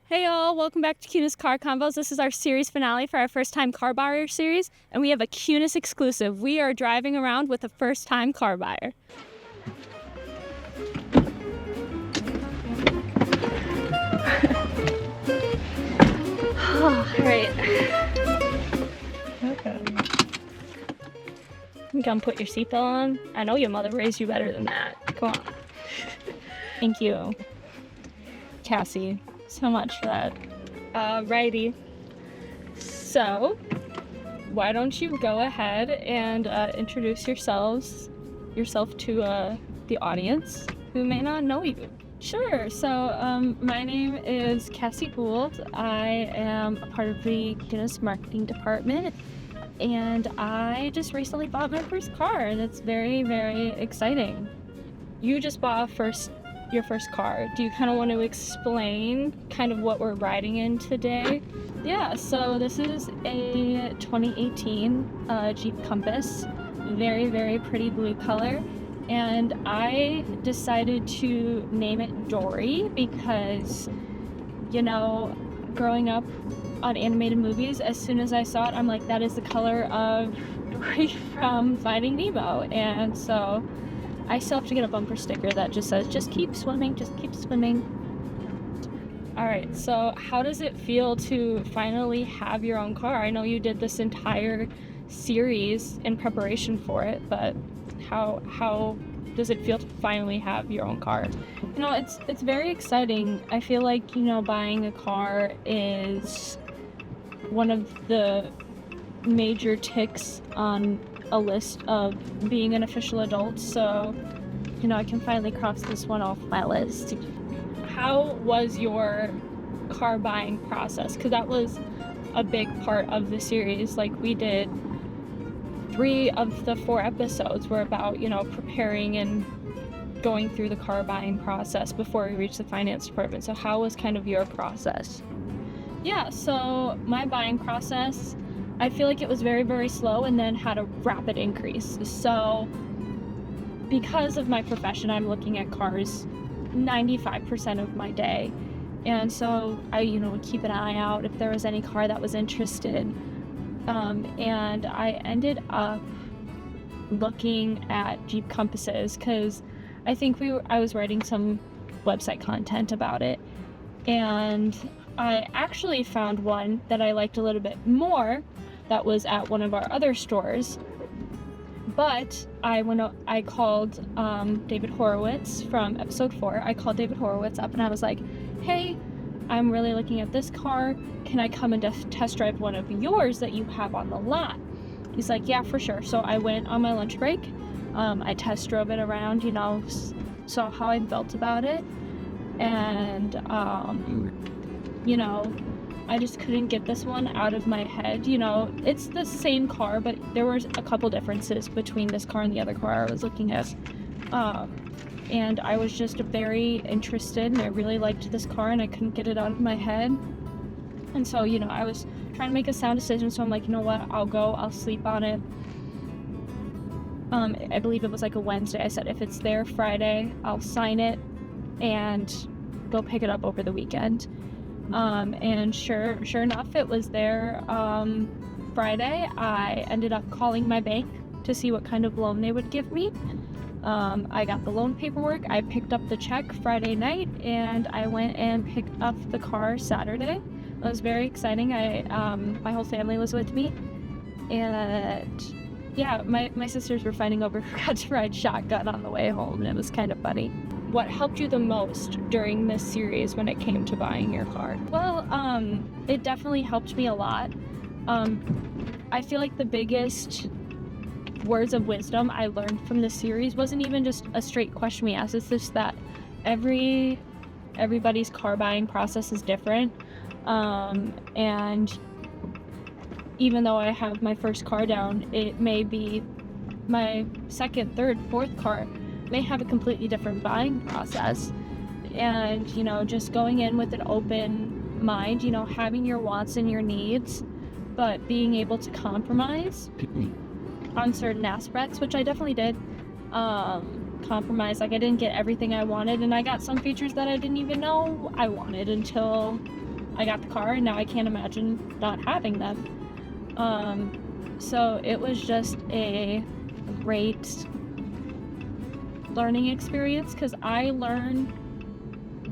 Hey y'all, welcome back to Kunes Car Convos. This is our series finale for our first time car buyer series, and we have a Kunes exclusive. We are driving around with a first time car buyer. All right. Okay. You come put your seatbelt on. I know your mother raised you better than that. Come on. Thank you, Cassie, so much for that. Righty. So, why don't you go ahead and introduce yourself to the audience who may not know you. Sure. So, my name is Cassie Gould. I am a part of the Kunes marketing department, and I just recently bought my first car, and it's very, very exciting. You just bought your first car. Do you kind of want to explain kind of what we're riding in today? Yeah, so this is a 2018 Jeep Compass. Very, very pretty blue color. And I decided to name it Dory because, you know, growing up on animated movies, as soon as I saw it, I'm like, that is the color of Dory from Finding Nemo. And so I still have to get a bumper sticker that just says, just keep swimming, just keep swimming. All right, so how does it feel to finally have your own car? I know you did this entire series in preparation for it, but how does it feel to finally have your own car? You know, it's very exciting. I feel like, you know, buying a car is one of the major ticks on a list of being an official adult, so, you know, I can finally cross this one off my list. How was your car buying process? Because that was a big part of the series. Like, we did 3 of the 4 episodes were about, you know, preparing and going through the car buying process before we reached the finance department. So how was kind of your process? Yeah, so my buying process, I feel like it was very, very slow and then had a rapid increase. So because of my profession, I'm looking at cars 95% of my day. And so I, you know, would keep an eye out if there was any car that was interested. And I ended up looking at Jeep Compasses because I think I was writing some website content about it. And I actually found one that I liked a little bit more that was at one of our other stores. But I called David Horowitz from episode 4. I called David Horowitz up and I was like, hey, I'm really looking at this car. Can I come and test drive one of yours that you have on the lot? He's like, yeah, for sure. So I went on my lunch break. I test drove it around, you know, saw how I felt about it. And, you know, I just couldn't get this one out of my head. You know, it's the same car, but there was a couple differences between this car and the other car I was looking at. And I was just very interested, and I really liked this car, and I couldn't get it out of my head. And so, you know, I was trying to make a sound decision, so I'm like, you know what, I'll sleep on it. I believe it was like a Wednesday. I said, if it's there Friday, I'll sign it and go pick it up over the weekend. And sure enough, it was there Friday. I ended up calling my bank to see what kind of loan they would give me. I got the loan paperwork. I picked up the check Friday night, and I went and picked up the car Saturday. It was very exciting. My whole family was with me, and yeah, my sisters were fighting over who got to ride shotgun on the way home, and it was kind of funny. What helped you the most during this series when it came to buying your car? Well, it definitely helped me a lot. I feel like the biggest words of wisdom I learned from this series wasn't even just a straight question we asked. It's just that everybody's car buying process is different. And even though I have my first car down, it may be my second, third, fourth car may have a completely different buying process. And, you know, just going in with an open mind, you know, having your wants and your needs, but being able to compromise on certain aspects, which I definitely did. Compromise, like I didn't get everything I wanted, and I got some features that I didn't even know I wanted until I got the car, and now I can't imagine not having them. So it was just a great learning experience, because I learn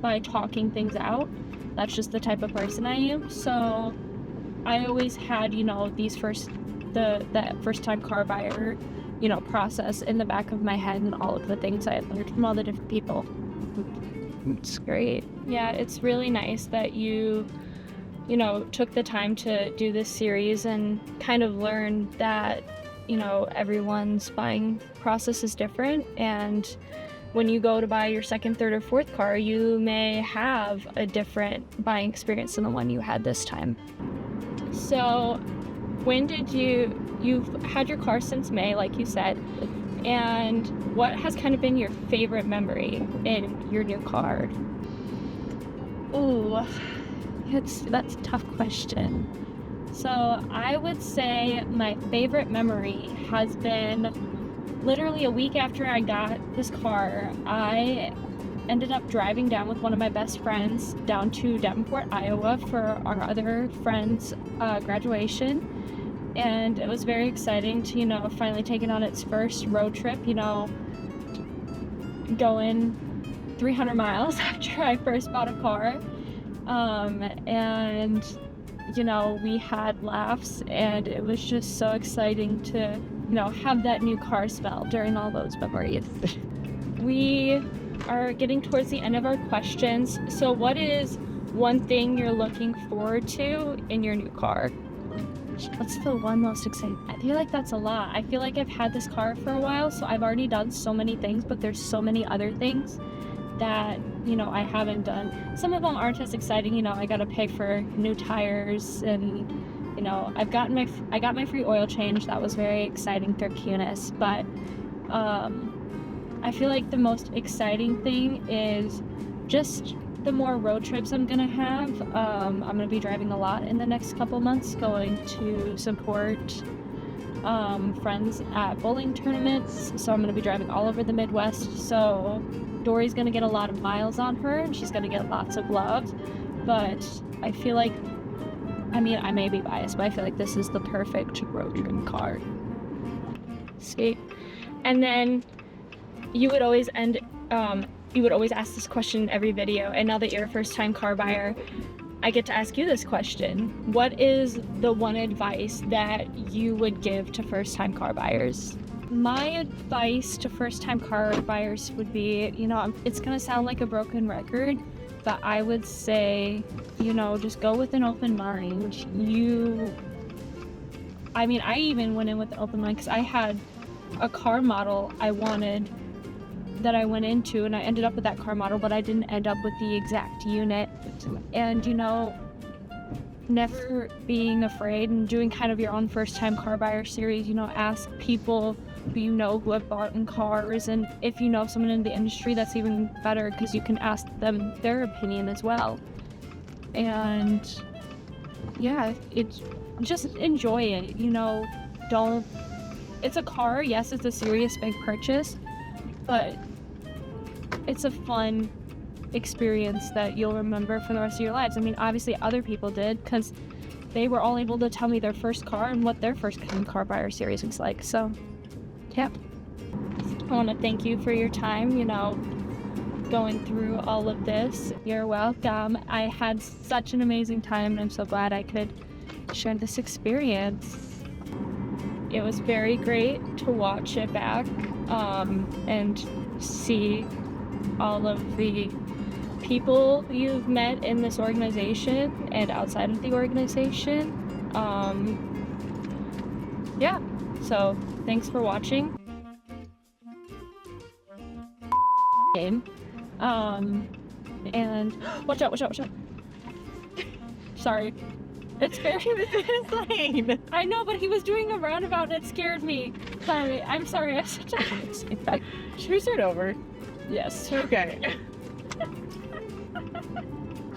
by talking things out. That's just the type of person I am. So I always had, that first time car buyer, process in the back of my head, and all of the things I had learned from all the different people. It's great. Yeah, it's really nice that you took the time to do this series and kind of learn that, everyone's buying process is different. And when you go to buy your second, third, or fourth car, you may have a different buying experience than the one you had this time. So when did you've had your car since May, like you said, and what has kind of been your favorite memory in your new car? Ooh, that's a tough question. So I would say my favorite memory has been literally a week after I got this car. I ended up driving down with one of my best friends down to Davenport, Iowa for our other friend's graduation. And it was very exciting to, finally take it on its first road trip, going 300 miles after I first bought a car. And, we had laughs, and it was just so exciting to, have that new car smell during all those memories. We are getting towards the end of our questions. So what is one thing you're looking forward to in your new car? What's the one most exciting? I feel like that's a lot. I feel like I've had this car for a while, so I've already done so many things, but there's so many other things that, I haven't done. Some of them aren't as exciting. I gotta pay for new tires, and, I got my free oil change. That was very exciting through Kunes, but I feel like the most exciting thing is just the more road trips I'm gonna have. I'm gonna be driving a lot in the next couple months, going to support friends at bowling tournaments. So I'm gonna be driving all over the Midwest. So Dory's gonna get a lot of miles on her, and she's gonna get lots of love. But I feel like, I may be biased, but I feel like this is the perfect road trip car. Sweet. And then you would always ask this question in every video, and now that you're a first-time car buyer, I get to ask you this question. What is the one advice that you would give to first-time car buyers? My advice to first-time car buyers would be, it's gonna sound like a broken record, but I would say, just go with an open mind. I even went in with an open mind, because I had a car model I wanted that I went into, and I ended up with that car model, but I didn't end up with the exact unit. And never being afraid, and doing kind of your own first time car buyer series, ask people who have bought in cars, and if you know someone in the industry, that's even better, because you can ask them their opinion as well. And yeah, it's just enjoy it. It's a car, yes, it's a serious big purchase, but it's a fun experience that you'll remember for the rest of your lives. Obviously other people did, because they were all able to tell me their first car and what their first car buyer series was like. So yeah, I want to thank you for your time, going through all of this. You're welcome. I had such an amazing time, and I'm so glad I could share this experience. It was very great to watch it back and see all of the people you've met in this organization and outside of the organization. Yeah, so thanks for watching. And watch out. Sorry. It's very lane. I know, but he was doing a roundabout and it scared me. Sorry, I'm sorry. I'm such a... Should we start over? Yes. Okay.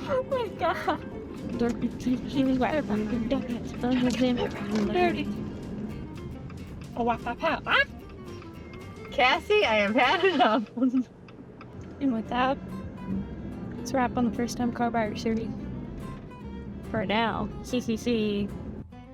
Oh my god. Dirty. Oh, wow. Cassie, I have had enough. And with that, let's wrap on the first time car buyer series. for now. CCC